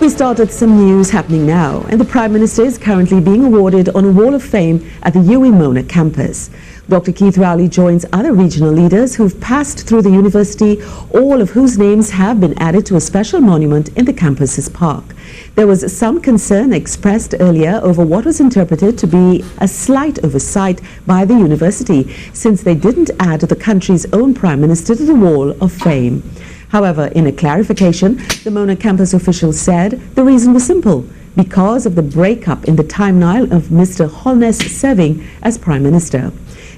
We started some news happening now, and the Prime Minister is currently being awarded on a Wall of Fame at the UWI Mona campus. Dr. Keith Rowley joins other regional leaders who've passed through the university, all of whose names have been added to a special monument in the campus's park. There was some concern expressed earlier over what was interpreted to be a slight oversight by the university, since they didn't add the country's own Prime Minister to the Wall of Fame. However, in a clarification, the Mona campus officials said the reason was simple: because of the breakup in the timeline of Mr. Holness serving as Prime Minister.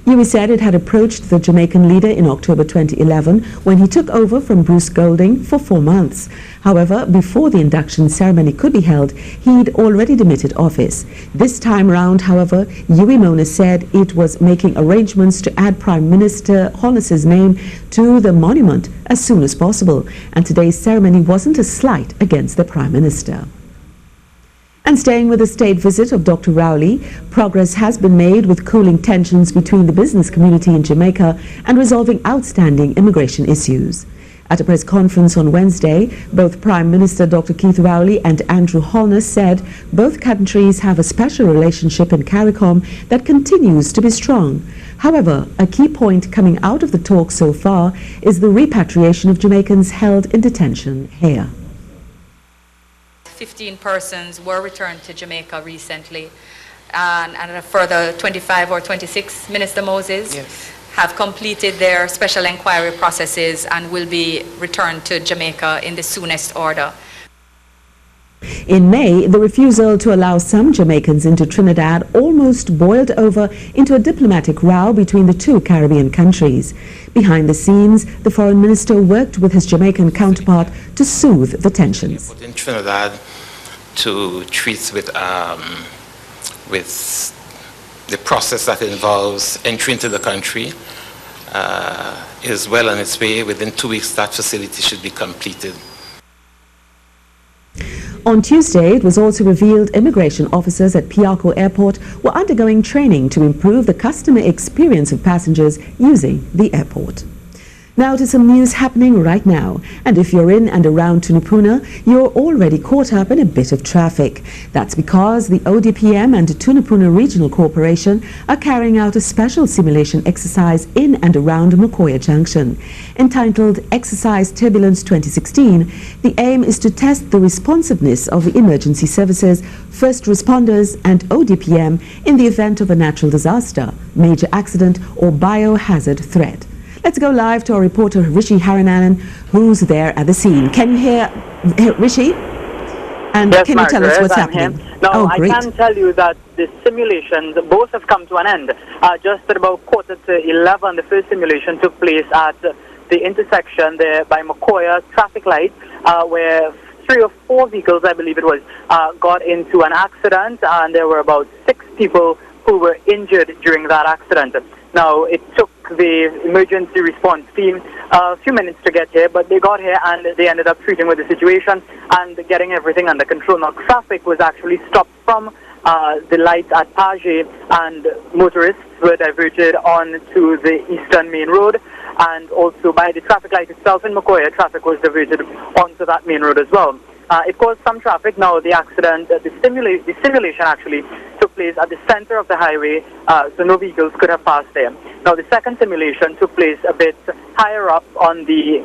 UWI said it had approached the Jamaican leader in October 2011 when he took over from Bruce Golding for 4 months. However, before the induction ceremony could be held, he'd already demitted office. This time round, however, UWI Mona said it was making arrangements to add Prime Minister Holness's name to the monument as soon as possible, and today's ceremony wasn't a slight against the Prime Minister. And staying with the state visit of Dr. Rowley, progress has been made with cooling tensions between the business community in Jamaica and resolving outstanding immigration issues. At a press conference on Wednesday, both Prime Minister Dr. Keith Rowley and Andrew Holness said both countries have a special relationship in CARICOM that continues to be strong. However, a key point coming out of the talk so far is the repatriation of Jamaicans held in detention here. 15 persons were returned to Jamaica recently, and a further 25 or 26, Minister Moses, yes, have completed their special inquiry processes and will be returned to Jamaica in the soonest order. In May, the refusal to allow some Jamaicans into Trinidad almost boiled over into a diplomatic row between the two Caribbean countries. Behind the scenes, the foreign minister worked with his Jamaican counterpart to soothe the tensions. In Trinidad, to treat with the process that involves entry into the country is well on its way. Within 2 weeks, that facility should be completed. On Tuesday, it was also revealed immigration officers at Piarco Airport were undergoing training to improve the customer experience of passengers using the airport. Now to some news happening right now, and if you're in and around Tunapuna, you're already caught up in a bit of traffic. That's because the ODPM and Tunapuna Regional Corporation are carrying out a special simulation exercise in and around Mokoya Junction. Entitled Exercise Turbulence 2016, the aim is to test the responsiveness of the emergency services, first responders and ODPM in the event of a natural disaster, major accident or biohazard threat. Let's go live to our reporter Rishi Harananan, who's there at the scene. Can you hear Rishi? And yes, can you tell us what's happening? Now, I can tell you that the simulations, both have come to an end. Just at about 11:15, the first simulation took place at the intersection there by Mokoya traffic light, where 3 or 4 vehicles, I believe it was, got into an accident, and there were about 6 people who were injured during that accident. Now, it took the emergency response team a few minutes to get here, but they got here and they ended up treating with the situation and getting everything under control. Now, traffic was actually stopped from the lights at Page, and motorists were diverted onto the Eastern Main Road, and also by the traffic light itself in Mokoya, traffic was diverted onto that main road as well. It caused some traffic. Now, the accident, the simulation actually took place at the center of the highway, so no vehicles could have passed there. Now, the second simulation took place a bit higher up on the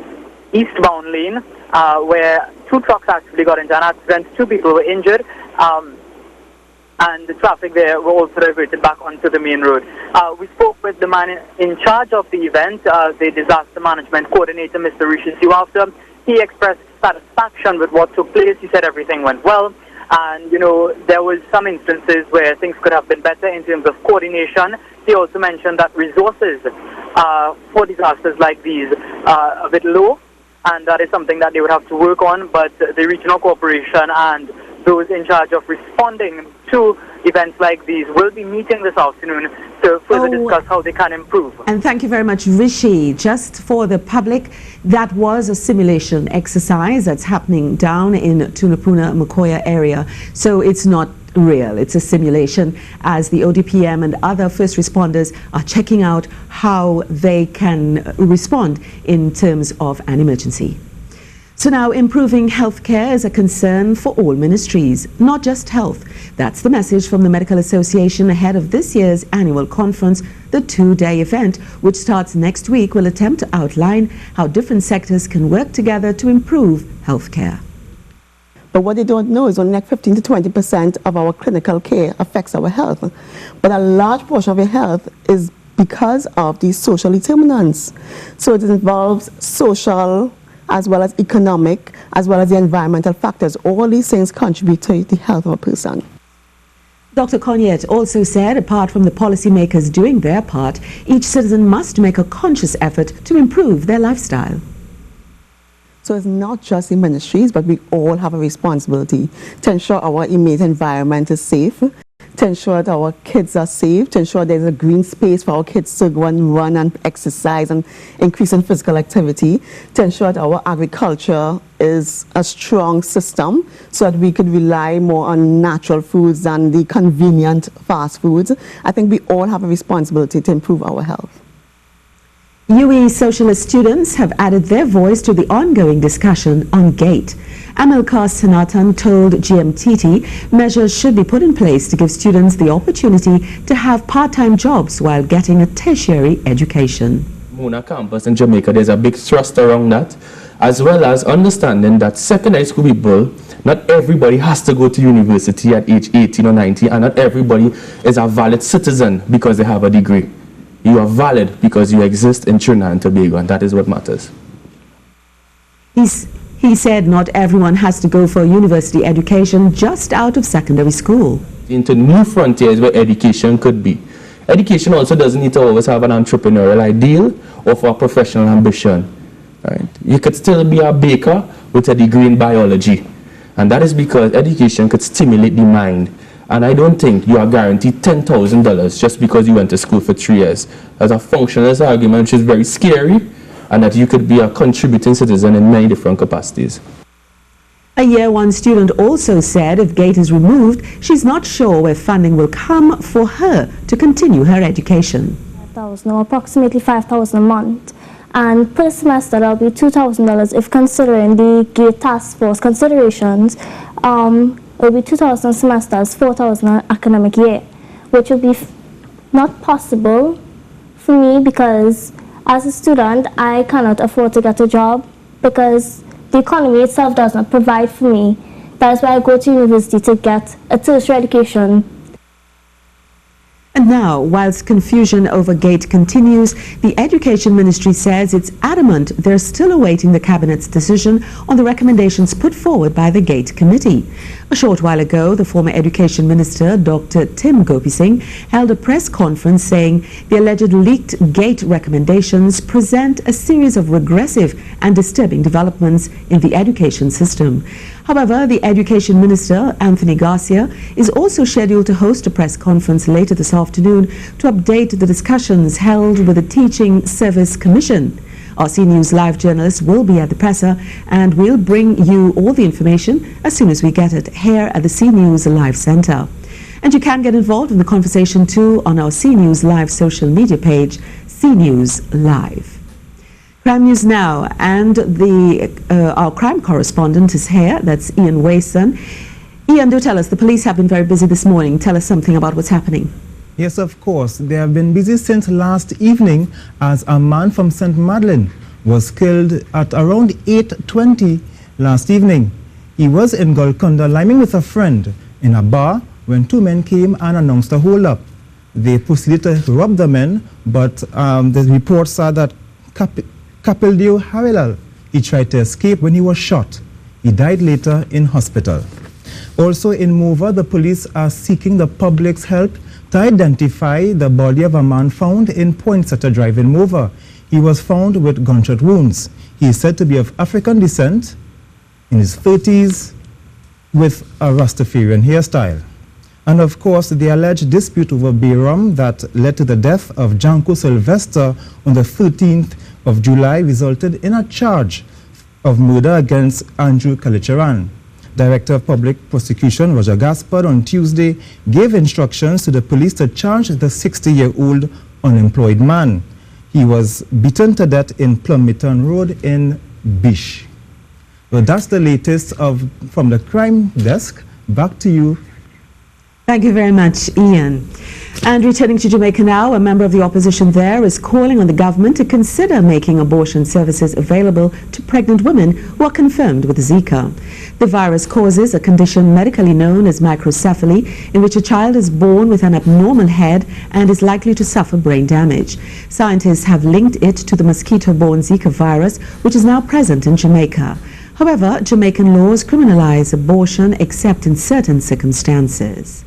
eastbound lane, where 2 trucks actually got into an accident. 2 people were injured, and the traffic there were also diverted back onto the main road. We spoke with the man in charge of the event, the disaster management coordinator, Mr. Rishi Siwafta. He expressed satisfaction with what took place. He said everything went well, and there was some instances where things could have been better in terms of coordination. He also mentioned that resources for disasters like these are a bit low, and that is something that they would have to work on, but the regional corporation and those in charge of responding to events like these will be meeting this afternoon to further discuss how they can improve. And thank you very much, Rishi. Just for the public, that was a simulation exercise that's happening down in Tunapuna, Mokoya area. So it's not real, it's a simulation, as the ODPM and other first responders are checking out how they can respond in terms of an emergency. So now improving healthcare is a concern for all ministries, not just health. That's the message from the Medical Association ahead of this year's annual conference. The two-day event, which starts next week, will attempt to outline how different sectors can work together to improve healthcare. But what they don't know is only like 15 to 20% of our clinical care affects our health. But a large portion of your health is because of these social determinants. So it involves social as well as economic, as well as the environmental factors. All these things contribute to the health of a person. Dr. Conyette also said, apart from the policymakers doing their part, each citizen must make a conscious effort to improve their lifestyle. So it's not just the ministries, but we all have a responsibility to ensure our immediate environment is safe, to ensure that our kids are safe, to ensure there's a green space for our kids to go and run and exercise and increase in physical activity, to ensure that our agriculture is a strong system so that we could rely more on natural foods than the convenient fast foods. I think we all have a responsibility to improve our health. UWI socialist students have added their voice to the ongoing discussion on GATE. Amilcar Sanatan told GMTT measures should be put in place to give students the opportunity to have part-time jobs while getting a tertiary education. Mona campus in Jamaica, there's a big thrust around that, as well as understanding that secondary school people, not everybody has to go to university at age 18 or 19, and not everybody is a valid citizen because they have a degree. You are valid because you exist in Trinidad and Tobago, and that is what matters. He said not everyone has to go for a university education just out of secondary school. Into new frontiers where education could be. Education also doesn't need to always have an entrepreneurial ideal or for a professional ambition. Right? You could still be a baker with a degree in biology, and that is because education could stimulate the mind. And I don't think you are guaranteed $10,000 just because you went to school for 3 years. That's a functionalist argument which is very scary, and that you could be a contributing citizen in many different capacities. A Year 1 student also said if GATE is removed, she's not sure where funding will come for her to continue her education. Approximately $5,000 a month. And per semester that'll be $2,000 if considering the GATE task force considerations. It will be 2,000 semesters, 4,000 academic year, which will be not possible for me because as a student, I cannot afford to get a job because the economy itself does not provide for me. That is why I go to university to get a tertiary education. And now, whilst confusion over GATE continues, the Education Ministry says it's adamant they're still awaiting the Cabinet's decision on the recommendations put forward by the GATE Committee. A short while ago, the former Education Minister, Dr. Tim Gopi Singh, held a press conference saying the alleged leaked GATE recommendations present a series of regressive and disturbing developments in the education system. However, the Education Minister, Anthony Garcia, is also scheduled to host a press conference later this afternoon to update the discussions held with the Teaching Service Commission. Our C News Live journalists will be at the presser, and we'll bring you all the information as soon as we get it here at the C News Live Centre. And you can get involved in the conversation too on our C News Live social media page, C News Live. Crime News now, and our crime correspondent is here. That's Ian Wayson. Ian, do tell us, the police have been very busy this morning. Tell us something about what's happening. Yes, of course. They have been busy since last evening as a man from St. Madeleine was killed at around 8:20 last evening. He was in Golconda liming with a friend in a bar when two men came and announced a hold-up. They proceeded to rob the men, but the reports are that Capildio Harelal, he tried to escape when he was shot. He died later in hospital. Also in Mova, the police are seeking the public's help to identify the body of a man found in Poinsettia Drive in Mova. He was found with gunshot wounds. He is said to be of African descent, in his 30s, with a Rastafarian hairstyle. And of course, the alleged dispute over Bayram that led to the death of Janko Sylvester on the 13th of July resulted in a charge of murder against Andrew Kalicharan. Director of Public Prosecution Roger Gaspard on Tuesday gave instructions to the police to charge the 60-year-old unemployed man. He was beaten to death in Plummitton Road in Bish. Well, that's the latest from the crime desk. Back to you. Thank you very much, Ian. And returning to Jamaica now, a member of the opposition there is calling on the government to consider making abortion services available to pregnant women who are confirmed with Zika. The virus causes a condition medically known as microcephaly, in which a child is born with an abnormal head and is likely to suffer brain damage. Scientists have linked it to the mosquito-borne Zika virus, which is now present in Jamaica. However, Jamaican laws criminalize abortion except in certain circumstances.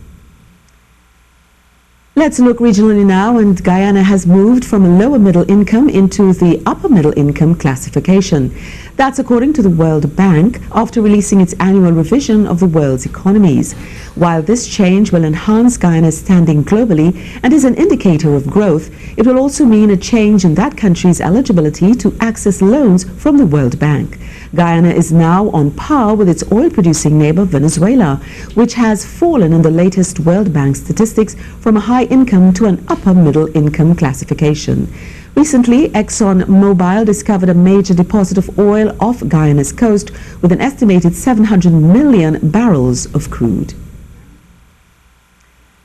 Let's look regionally now, and Guyana has moved from a lower middle income into the upper middle income classification. That's according to the World Bank after releasing its annual revision of the world's economies. While this change will enhance Guyana's standing globally and is an indicator of growth, it will also mean a change in that country's eligibility to access loans from the World Bank. Guyana is now on par with its oil-producing neighbor Venezuela, which has fallen in the latest World Bank statistics from a high income to an upper middle income classification. Recently, ExxonMobil discovered a major deposit of oil off Guyana's coast with an estimated 700 million barrels of crude.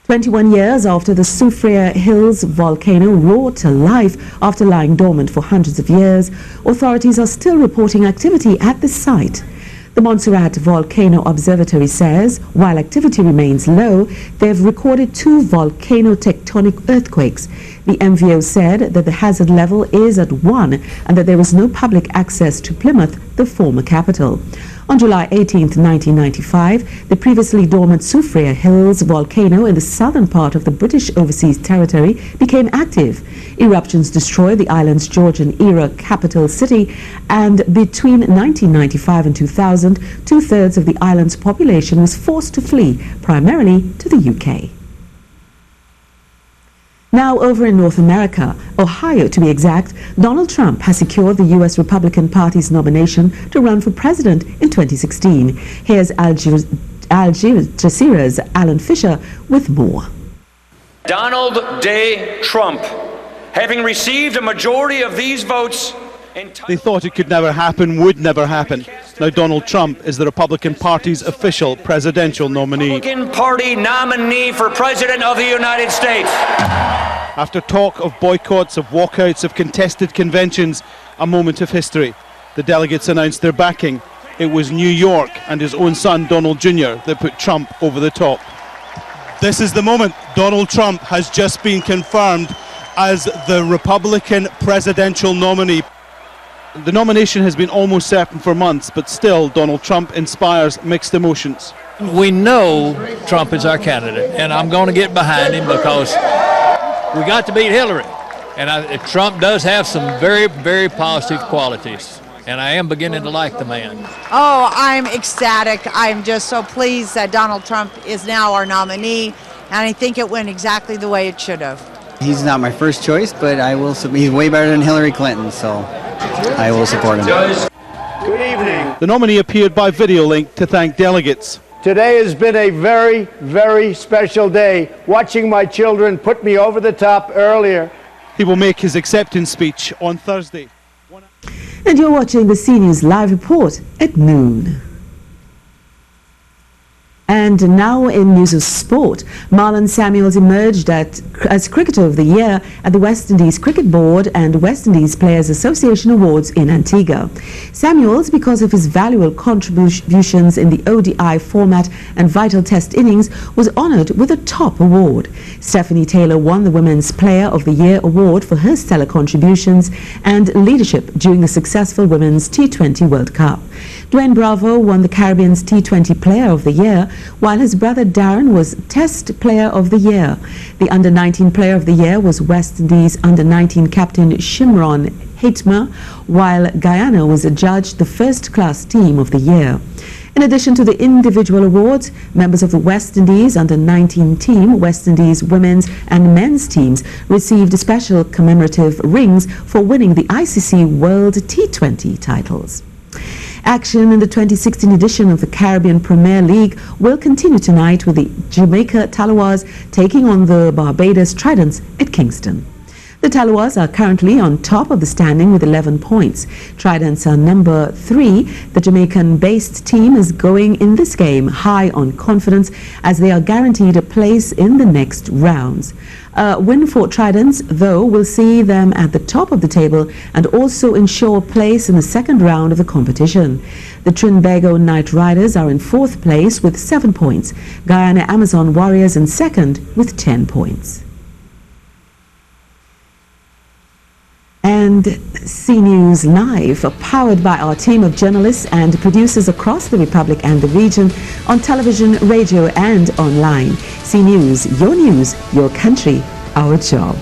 21 years after the Soufriere Hills volcano roared to life after lying dormant for hundreds of years, authorities are still reporting activity at the site. The Montserrat Volcano Observatory says, while activity remains low, they have recorded 2 volcano-tectonic earthquakes. The MVO said that the hazard level is at 1 and that there is no public access to Plymouth, the former capital. On July 18, 1995, the previously dormant Soufriere Hills volcano in the southern part of the British Overseas Territory became active. Eruptions destroyed the island's Georgian-era capital city, and between 1995 and 2000, 2/3 of the island's population was forced to flee, primarily to the UK. Now over in North America, Ohio to be exact, Donald Trump has secured the U.S. Republican Party's nomination to run for president in 2016. Here's Al Jazeera's Alan Fisher with more. Donald J. Trump, having received a majority of these votes, they thought it could never happen, would never happen. Now Donald Trump is the Republican Party's official presidential nominee. Republican Party nominee for President of the United States. After talk of boycotts, of walkouts, of contested conventions, a moment of history. The delegates announced their backing. It was New York and his own son, Donald Jr., that put Trump over the top. This is the moment. Donald Trump has just been confirmed as the Republican presidential nominee. The nomination has been almost certain for months, but still Donald Trump inspires mixed emotions. We know Trump is our candidate, and I'm going to get behind him because we got to beat Hillary. And Trump does have some very, very positive qualities, and I am beginning to like the man. Oh, I'm ecstatic. I'm just so pleased that Donald Trump is now our nominee, and I think it went exactly the way it should have. He's not my first choice, but he's way better than Hillary Clinton, so I will support him. Good evening. The nominee appeared by video link to thank delegates. Today has been a very, very special day. Watching my children put me over the top earlier. He will make his acceptance speech on Thursday. And you're watching the CNews Live Report at noon. And now in news of sport, Marlon Samuels emerged as Cricketer of the Year at the West Indies Cricket Board and West Indies Players Association Awards in Antigua. Samuels, because of his valuable contributions in the ODI format and vital test innings, was honoured with a top award. Stephanie Taylor won the Women's Player of the Year award for her stellar contributions and leadership during the successful Women's T20 World Cup. Dwayne Bravo won the Caribbean's T20 Player of the Year, while his brother Darren was Test Player of the Year. The Under-19 Player of the Year was West Indies Under-19 captain Shimron Hetmer, while Guyana was adjudged the First-Class Team of the Year. In addition to the individual awards, members of the West Indies Under-19 team, West Indies women's and men's teams received special commemorative rings for winning the ICC World T20 titles. Action in the 2016 edition of the Caribbean Premier League will continue tonight with the Jamaica Tallawahs taking on the Barbados Tridents at Kingston. The Tallawahs are currently on top of the standing with 11 points. Tridents are number 3. The Jamaican-based team is going in this game high on confidence as they are guaranteed a place in the next rounds. A win for Tridents, though, will see them at the top of the table and also ensure a place in the second round of the competition. The Trinbago Knight Riders are in 4th place with 7 points. Guyana Amazon Warriors in 2nd with 10 points. And C News Live, powered by our team of journalists and producers across the Republic and the region, on television, radio and online. C News, your country, our job.